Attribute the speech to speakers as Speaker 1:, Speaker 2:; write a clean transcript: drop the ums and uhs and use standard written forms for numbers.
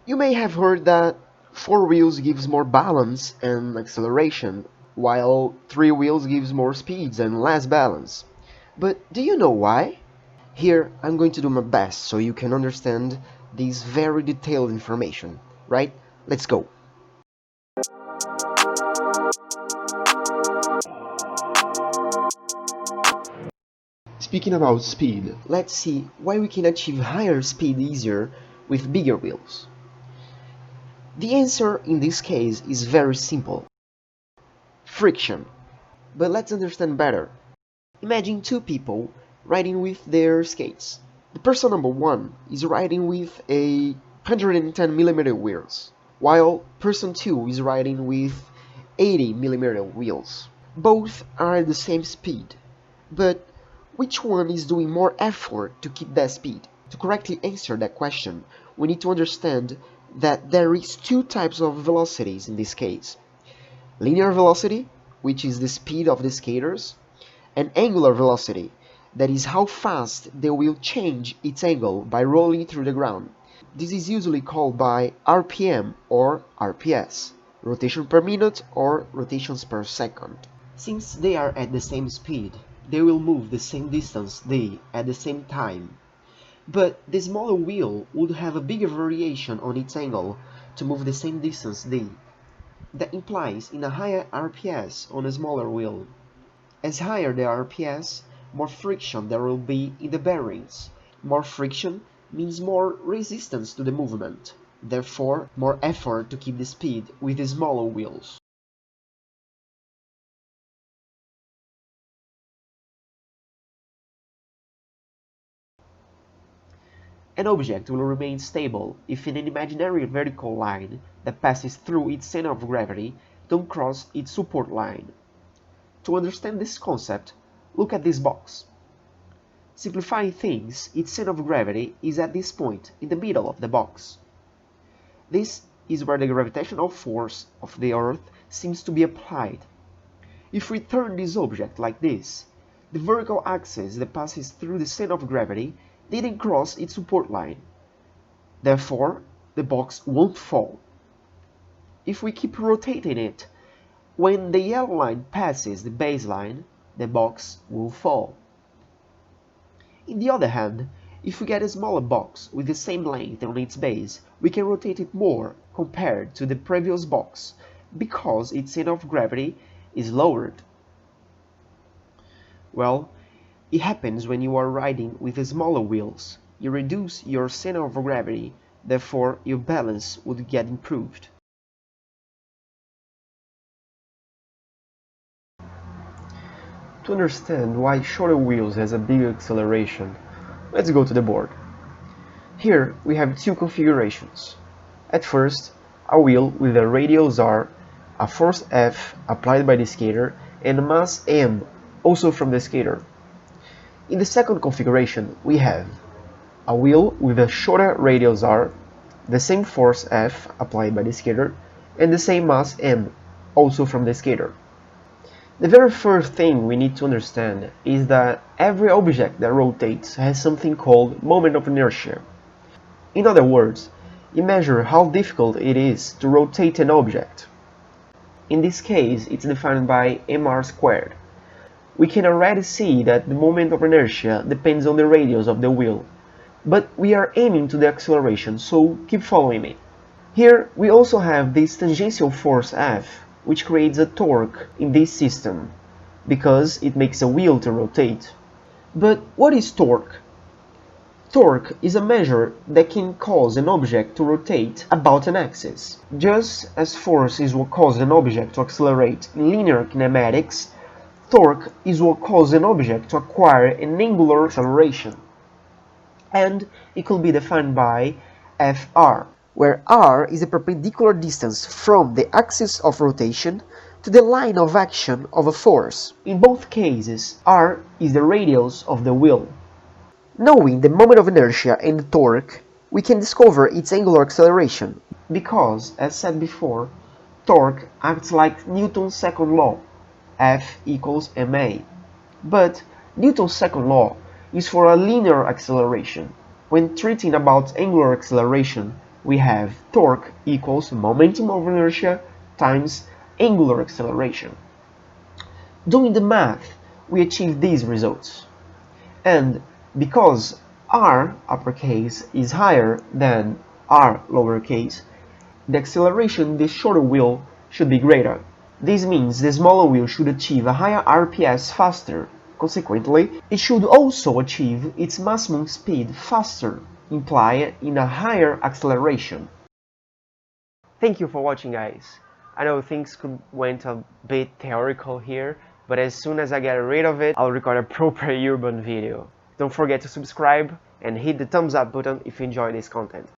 Speaker 1: You may have heard that 4 wheels gives more balance and acceleration, while 3 wheels gives more speeds and less balance. But do you know why? Here, I'm going to do my best so you can understand this very detailed information, right? Let's go! Speaking about speed, let's see why we can achieve higher speed easier with bigger wheels. The answer in this case is very simple. Friction. But let's understand better. Imagine two people riding with their skates. The person number 1 is riding with a 110mm wheels, while person 2 is riding with 80mm wheels. Both are at the same speed, but which one is doing more effort to keep that speed? To correctly answer that question, we need to understand that there is 2 types of velocities in this case. Linear velocity, which is the speed of the skaters, and angular velocity, that is how fast they will change its angle by rolling through the ground. This is usually called by RPM or RPS, rotation per minute or rotations per second. Since they are at the same speed, they will move the same distance d at the same time. But the smaller wheel would have a bigger variation on its angle to move the same distance d. That implies in a higher RPS on a smaller wheel. As higher the RPS, more friction there will be in the bearings. More friction means more resistance to the movement, therefore more effort to keep the speed with the smaller wheels. An object will remain stable if an imaginary vertical line that passes through its center of gravity don't cross its support line. To understand this concept, look at this box. Simplifying things, its center of gravity is at this point in the middle of the box. This is where the gravitational force of the Earth seems to be applied. If we turn this object like this, the vertical axis that passes through the center of gravity didn't cross its support line. Therefore, the box won't fall. If we keep rotating it, when the yellow line passes the baseline, the box will fall. On the other hand, if we get a smaller box with the same length on its base, we can rotate it more compared to the previous box because its center of gravity is lowered. Well, it happens when you are riding with smaller wheels. You reduce your center of gravity, therefore your balance would get improved. To understand why shorter wheels has a bigger acceleration, let's go to the board. Here we have 2 configurations. At first, a wheel with a radius r, a force F applied by the skater, and a mass m, also from the skater. In the second configuration, we have a wheel with a shorter radius r, the same force F applied by the skater, and the same mass m, also from the skater. The very first thing we need to understand is that every object that rotates has something called moment of inertia. In other words, you measure how difficult it is to rotate an object. In this case, it's defined by mr squared. We can already see that the moment of inertia depends on the radius of the wheel, but we are aiming to the acceleration, so keep following me. Here we also have this tangential force F, which creates a torque in this system, because it makes a wheel to rotate. But what is torque? Torque is a measure that can cause an object to rotate about an axis. Just as force is what causes an object to accelerate in linear kinematics, torque is what causes an object to acquire an angular acceleration. And it could be defined by Fr, where r is the perpendicular distance from the axis of rotation to the line of action of a force. In both cases, r is the radius of the wheel. Knowing the moment of inertia and the torque, we can discover its angular acceleration, because, as said before, torque acts like Newton's second law, F equals ma. But Newton's second law is for a linear acceleration. When treating about angular acceleration, we have torque equals momentum of inertia times angular acceleration. Doing the math, we achieve these results. And because r uppercase is higher than r lowercase, the acceleration in the shorter wheel should be greater. This means the smaller wheel should achieve a higher RPS faster. Consequently, it should also achieve its maximum speed faster, implying a higher acceleration. Thank you for watching, guys. I know things went a bit theoretical here, but as soon as I get rid of it, I'll record a proper urban video. Don't forget to subscribe and hit the thumbs up button if you enjoy this content.